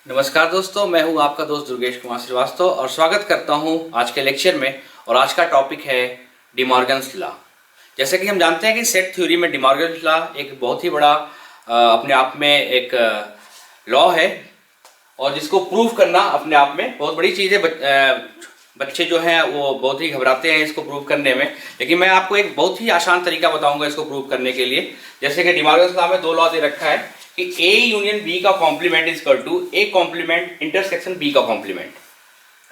नमस्कार दोस्तों, मैं हूं आपका दोस्त दुर्गेश कुमार श्रीवास्तव और स्वागत करता हूं आज के लेक्चर में। और आज का टॉपिक है डिमॉर्गन्स लॉ। जैसे कि हम जानते हैं कि सेट थ्योरी में डिमॉर्गन्स लॉ एक बहुत ही बड़ा अपने आप में एक लॉ है और जिसको प्रूव करना अपने आप में बहुत बड़ी चीज़ है। बच्चे जो हैं वो बहुत ही घबराते हैं इसको प्रूव करने में, लेकिन मैं आपको एक बहुत ही आसान तरीका बताऊंगा इसको प्रूव करने के लिए। जैसे कि डिमॉर्गन्स लॉ में दो लॉ दे रखा है कि ए यूनियन बी का complement is equal to A complement intersection B का कॉम्प्लीमेंट।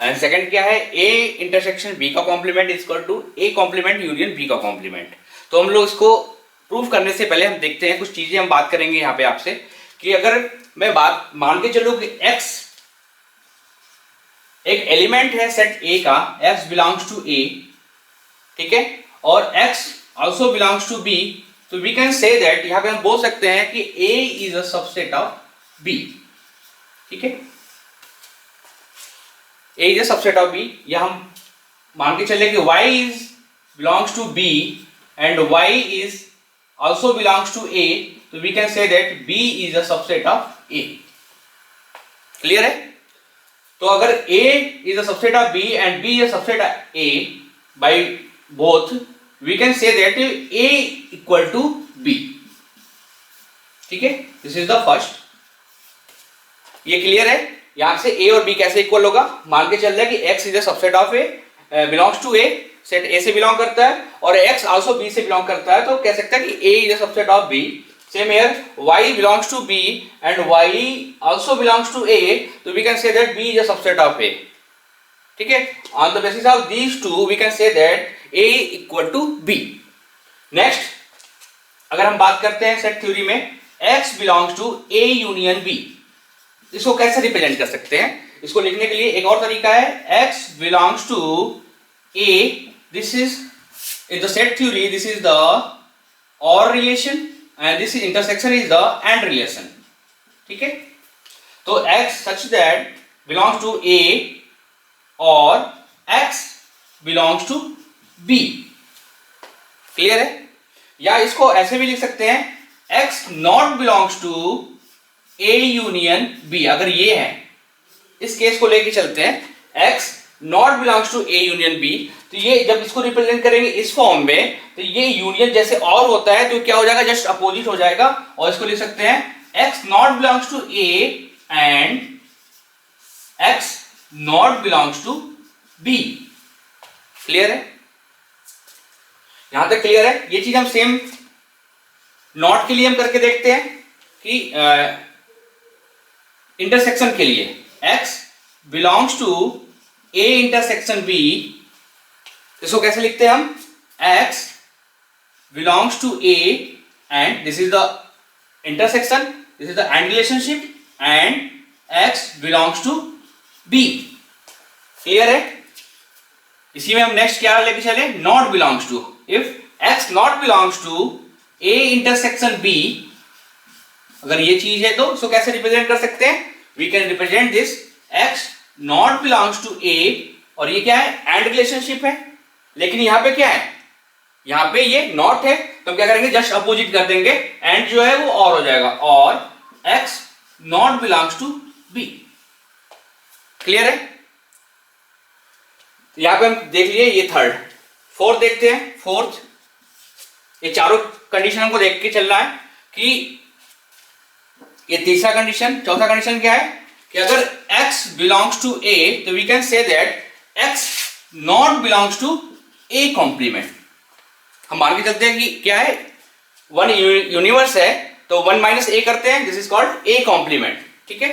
एंड सेकंड क्या है, ए इंटरसेक्शन बी का complement is equal to A complement union B का कॉम्प्लीमेंट। तो हम लोग इसको प्रूव करने से पहले हम देखते हैं कुछ चीजें हम बात करेंगे यहाँ पे आपसे कि अगर मैं बात मान के चलूँ कि x एक एलिमेंट है सेट A का, x बिलोंग्स टू A, ठीक है, और x also belongs to B, तो वी कैन से दैट यहां पे हम बोल सकते हैं कि A is a subset of B, ठीक है। A is a subset of B, या हम मान के चले कि y is belongs to B and y is also belongs to A, तो we can say that B is a subset of A। Clear है? तो अगर A is a subset of B and B is a subset of A by both, we can say that A equal to B, ठीक है। This is the first. ये clear है? यहां से A और B कैसे इक्वल होगा? मान के चल रहा है कि X is a subset of A, belongs to A, set A से बिलोंग करता है, और X also B से बिलोंग करता है, तो कह सकता है कि A is a subset of B। Same here, y belongs to B and y also belongs to A, so we can say that B is a subset of A, ठीक है। On the basis of these two, we can say that A equal to B. Next, अगर हम बात करते हैं set theory में X belongs to A union B, इसको कैसे रिप्रेजेंट कर सकते हैं? इसको लिखने के लिए एक और तरीका है, X belongs to A, this is in the set theory, this is the OR relation and this is intersection is the AND relation, ठीक है। तो X such that belongs to A और X belongs to B, clear है? या इसको ऐसे भी लिख सकते हैं, X not belongs to A union B। अगर ये है, इस केस को लेके चलते हैं, X not belongs to A union B, तो ये जब इसको रिप्रेजेंट करेंगे इस फॉर्म में, तो ये यूनियन जैसे और होता है तो क्या हो जाएगा, जस्ट अपोजिट हो जाएगा, और इसको लिख सकते हैं X not belongs to A and X not belongs to B। Clear है? यहां तक क्लियर है? ये चीज हम सेम नॉट के लिए हम करके देखते हैं कि इंटरसेक्शन के लिए X belongs to A intersection B, इसको कैसे लिखते हैं हम, X belongs to A and this is the intersection, this is the AND relationship and X belongs to B। Clear है? इसी में हम नेक्स्ट क्या लेके चले, not belongs to. If X not belongs to A intersection B, अगर ये चीज है तो इसको कैसे रिप्रेजेंट कर सकते हैं, we can represent this X not belongs to A, और ये क्या है, एंड रिलेशनशिप है, लेकिन यहां पे क्या है, यहां पे ये नॉट है, तो हम क्या करेंगे, जस्ट अपोजिट कर देंगे, एंड जो है वो और हो जाएगा, और X not belongs to B। Clear है? यहां पे हम देख लिए ये थर्ड। फोर्थ देखते हैं। फोर्थ, ये चारों कंडीशन हमको देख के चलना है कि ये तीसरा कंडीशन, चौथा कंडीशन क्या है कि अगर X belongs to A, तो we can say that X not belongs to A complement। हम मान के चलते हैं कि क्या है, वन यूनिवर्स है, तो 1 माइनस A करते हैं, this is called A complement, ठीक है।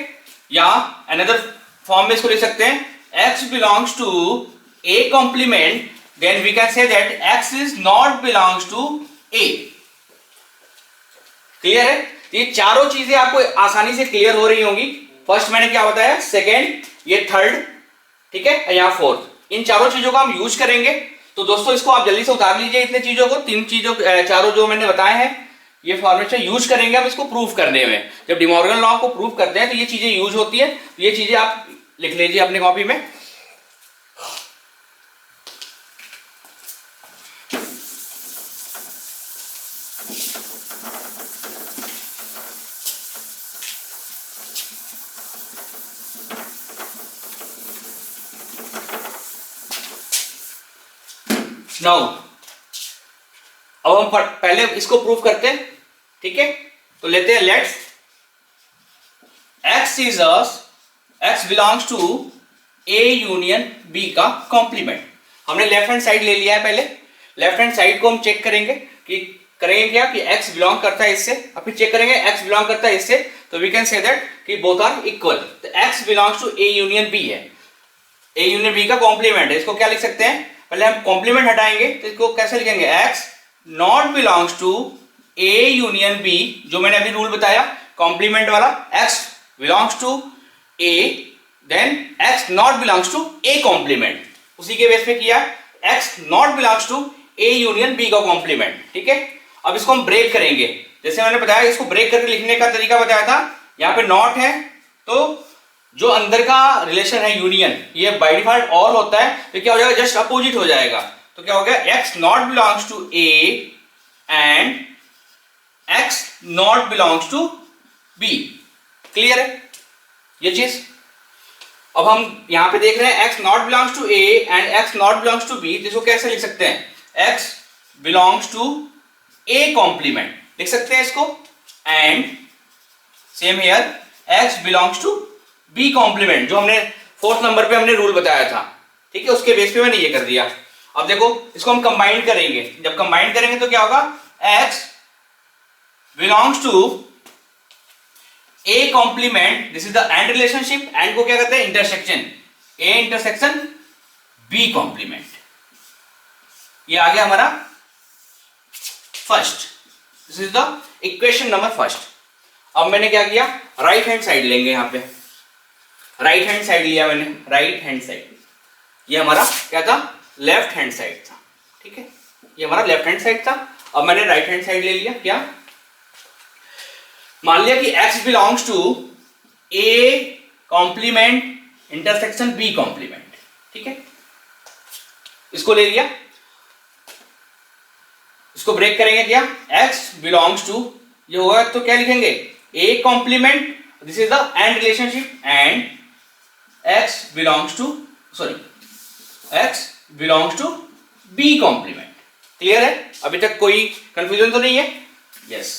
या अनदर फॉर्म में इसको लिख सकते हैं, X belongs to A complement, then we can say that X is not belongs to A। Clear है? ये चारों चीजें आपको आसानी से क्लियर हो रही होंगी। फर्स्ट मैंने क्या बताया, सेकेंड, ये थर्ड, ठीक है, यहाँ फोर्थ, इन चारों चीजों का हम यूज करेंगे। तो दोस्तों इसको आप जल्दी से उतार लीजिए, इतने चीजों को, तीन चीजों, चारों जो मैंने बताए हैं, ये फॉर्मेशन यूज करेंगे हम इसको प्रूफ करने में। जब डिमॉर्गन लॉ को प्रूफ करते हैं तो ये चीजें यूज होती है, तो ये चीजें आप लिख लीजिए अपने कॉपी में। नाउ अब हम पहले इसको प्रूव करते हैं, ठीक है। तो लेते हैं let's x belongs to A union B का कॉम्प्लीमेंट। हमने लेफ्ट हैंड साइड ले लिया है, पहले लेफ्ट हैंड साइड को हम चेक करेंगे कि करेंगे क्या कि x बिलोंग करता है इससे, और फिर चेक करेंगे x बिलोंग करता है इससे, तो वी कैन से दैट कि बोथ आर इक्वल। तो x belongs to A union B है, A यूनियन B का कॉम्प्लीमेंट है। इसको क्या लिख सकते हैं, पहले हम कॉम्प्लीमेंट हटाएंगे तो इसको कैसे लिखेंगे, x not belongs to A union B, जो मैंने अभी रूल बताया कॉम्प्लीमेंट वाला, x belongs to A then x not belongs to A complement, उसी के बेस पे किया x not belongs to A union B का कॉम्प्लीमेंट, ठीक है। अब इसको हम ब्रेक करेंगे, जैसे मैंने बताया इसको ब्रेक करके लिखने का तरीका बताया था। यहाँ पे नॉट है तो जो अंदर का रिलेशन है यूनियन, ये बाय डिफॉल्ट ऑल होता है, तो क्या हो जाएगा, जस्ट अपोजिट हो जाएगा। तो क्या हो गया, x not belongs to A and x not belongs to B। Clear है ये चीज। अब हम यहां पे देख रहे हैं x not belongs to A and x not belongs to B, जिसको कैसे लिख सकते हैं, x belongs to A complement लिख सकते हैं इसको, and same here x belongs to B complement, जो हमने 4th नंबर पे हमने रूल बताया था, ठीक है, उसके बेस पे मैंने ये कर दिया। अब देखो इसको हम कंबाइन करेंगे, जब कंबाइन करेंगे तो क्या होगा, x belongs to A complement, this is the and relationship, and को क्या कहते हैं, intersection, A intersection B complement. ये आ गया हमारा first, this is the equation number first. अब मैंने क्या किया, राइट हैंड साइड लेंगे, यहां पे राइट हैंड साइड लिया मैंने, राइट हैंड साइड, ये हमारा क्या था, लेफ्ट हैंड साइड था, ठीक है, ये हमारा लेफ्ट हैंड साइड था। अब मैंने राइट हैंड साइड ले लिया, क्या मान लिया कि x belongs to A complement intersection B complement, ठीक है, इसको ले लिया, इसको ब्रेक करेंगे, क्या x बिलोंग्स टू, ये होगा तो क्या लिखेंगे, A complement, this is the and relationship, and x belongs to x belongs to B complement. Clear है, अभी तक कोई कंफ्यूजन तो नहीं है, यस।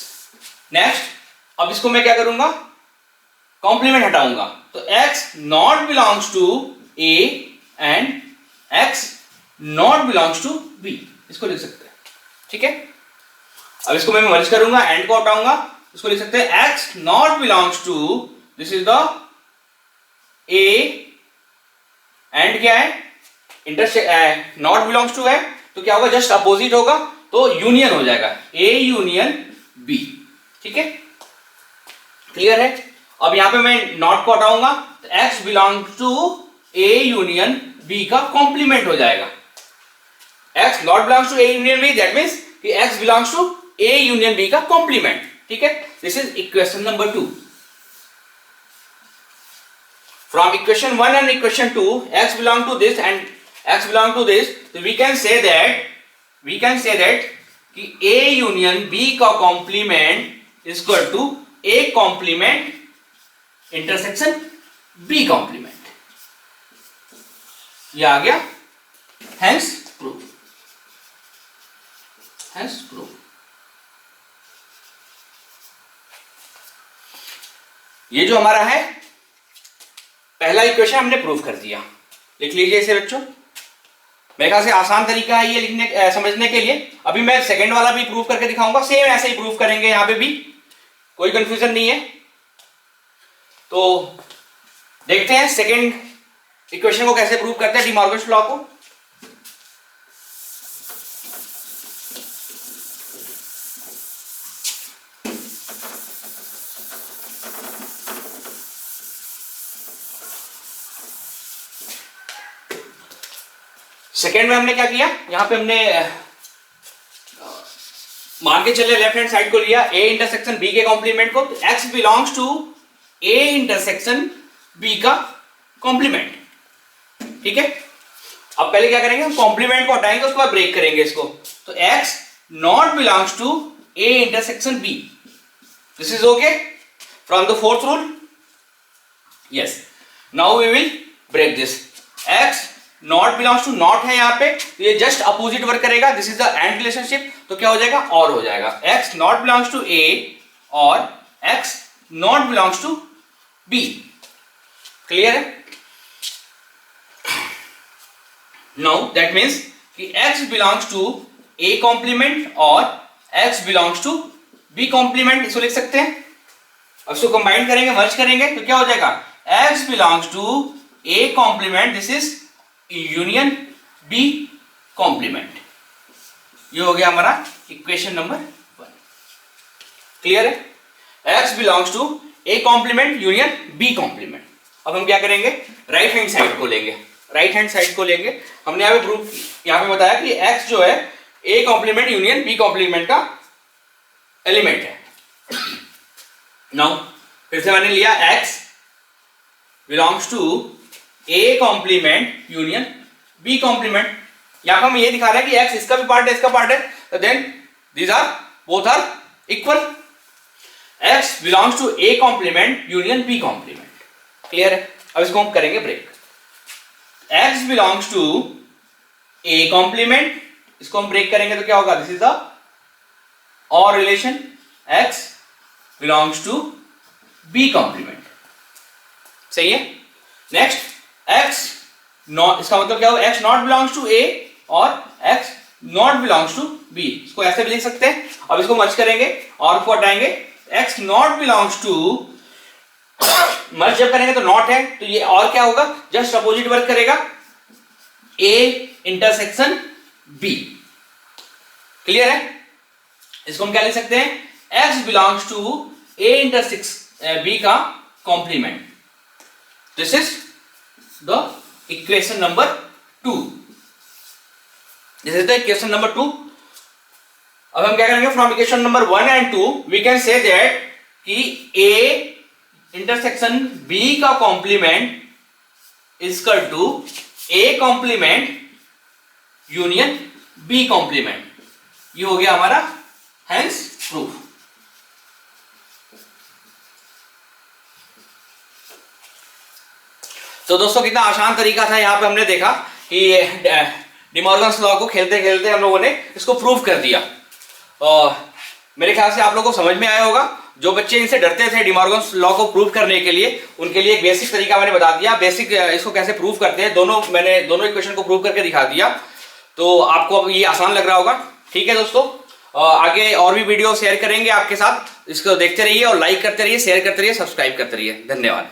नेक्स्ट, अब इसको मैं क्या करूंगा, कॉम्प्लीमेंट हटाऊंगा, तो x not belongs to A and x not belongs to B, इसको लिख सकते हैं, ठीक है। अब इसको मैं मर्ज करूंगा, एंड को हटाऊंगा, इसको लिख सकते हैं x not belongs to, this is the A and क्या है, नॉट बिलोंग्स टू है, तो क्या होगा, जस्ट अपोजिट होगा, तो यूनियन हो जाएगा, A यूनियन B, ठीक है, क्लियर है। अब यहां पे मैं नॉट को हटाऊंगा, तो x belongs to A union B का कॉम्प्लीमेंट हो जाएगा। x not belongs to A union B, that means कि x belongs to A union B का कॉम्प्लीमेंट, ठीक है। This is equation number 2। From equation 1 and equation 2, x belong to this and x belong to this, so we can say that कि A union B का complement is equal to A complement intersection B complement, ये आ गया, hence proof, ये जो हमारा है पहला इक्वेशन हमने प्रूव कर दिया, लिख लीजिए इसे बच्चों। मेरे ख्याल से आसान तरीका है ये लिखने समझने के लिए। अभी मैं सेकंड वाला भी प्रूव करके दिखाऊंगा, सेम ऐसे ही प्रूव करेंगे, यहां पे भी कोई कंफ्यूजन नहीं है। तो देखते हैं सेकंड इक्वेशन को कैसे प्रूव करते हैं, डी मॉर्गन्स लॉ को। सेकेंड में हमने क्या किया, यहां पे हमने मान के चले लेफ्ट हैंड साइड को लिया A इंटरसेक्शन B के कॉम्प्लीमेंट को, तो x belongs to A intersection B का कॉम्प्लीमेंट, ठीक है। अब पहले क्या करेंगे, हम कॉम्प्लीमेंट को हटाएंगे, उसके बाद ब्रेक करेंगे इसको, तो x not belongs to A intersection B, this is okay from the fourth rule, yes. Now we will break this, x not belongs to not है यहाँ पे, तो ये जस्ट अपोजिट वर्क करेगा, this is the and relationship, तो क्या हो जाएगा और हो जाएगा, x not belongs to a और x not belongs to b। Clear है? नाउ दैट मीन्स कि x belongs to a complement और x belongs to b complement, इसको लिख सकते हैं। अब इसको कंबाइन करेंगे, मर्ज करेंगे, तो क्या हो जाएगा x belongs to a complement, this is union b complement. ये हो गया हमारा इक्वेशन नंबर 1। क्लियर है? x belongs to a complement union b complement. अब हम क्या करेंगे, राइट हैंड साइड को लेंगे, राइट हैंड साइड को लेंगे। हमने यहाँ पे प्रूफ यहाँ पे बताया कि x जो है a complement union b complement का एलिमेंट है। नाउ फिर से मैंने लिया x belongs to a complement union b complement. यहां पर हम ये दिखा रहे हैं कि x इसका भी पार्ट है, इसका पार्ट है, तो then these are both are equal. x belongs to a complement union b complement. Clear है? अब इसको हम करेंगे break. x belongs to a complement, इसको हम ब्रेक करेंगे तो क्या होगा, दिस इज द और relation, x belongs to b complement. सही है? नेक्स्ट x नॉट, इसका मतलब क्या होगा, x not belongs to a और x not belongs to b, इसको ऐसे भी लिख सकते हैं। अब इसको मर्ज करेंगे और को हटाएंगे, x नॉट बिलोंग्स टू, मर्ज जब करेंगे तो नॉट है, तो ये और क्या होगा, जस्ट अपोजिट वर्क करेगा, a इंटरसेक्शन b। क्लियर है? इसको हम क्या लिख सकते हैं, x belongs to a intersection b का complement. This is the equation number 2। This is the equation number 2। अब हम क्या करेंगे, from equation number 1 and 2 we can say that कि a इंटरसेक्शन b का complement is equal to a complement union b complement. ये हो गया हमारा हेंस प्रूफ। तो दोस्तों कितना आसान तरीका था, यहाँ पे हमने देखा कि डी मॉर्गन्स लॉ को खेलते खेलते हम लोगों ने इसको प्रूव कर दिया। मेरे ख्याल से आप लोगों को समझ में आया होगा। जो बच्चे इनसे डरते थे डी मॉर्गन्स लॉ को प्रूव करने के लिए, उनके लिए एक बेसिक तरीका मैंने बता दिया। बेसिक इसको कैसे प्रूव करते हैं, मैंने दोनों इक्वेशन को प्रूव करके दिखा दिया, तो आपको अब ये आसान लग रहा होगा। ठीक है दोस्तों, आगे और भी वीडियो शेयर करेंगे आपके साथ, इसको देखते रहिए और लाइक करते रहिए, शेयर करते रहिए, सब्सक्राइब करते रहिए। धन्यवाद।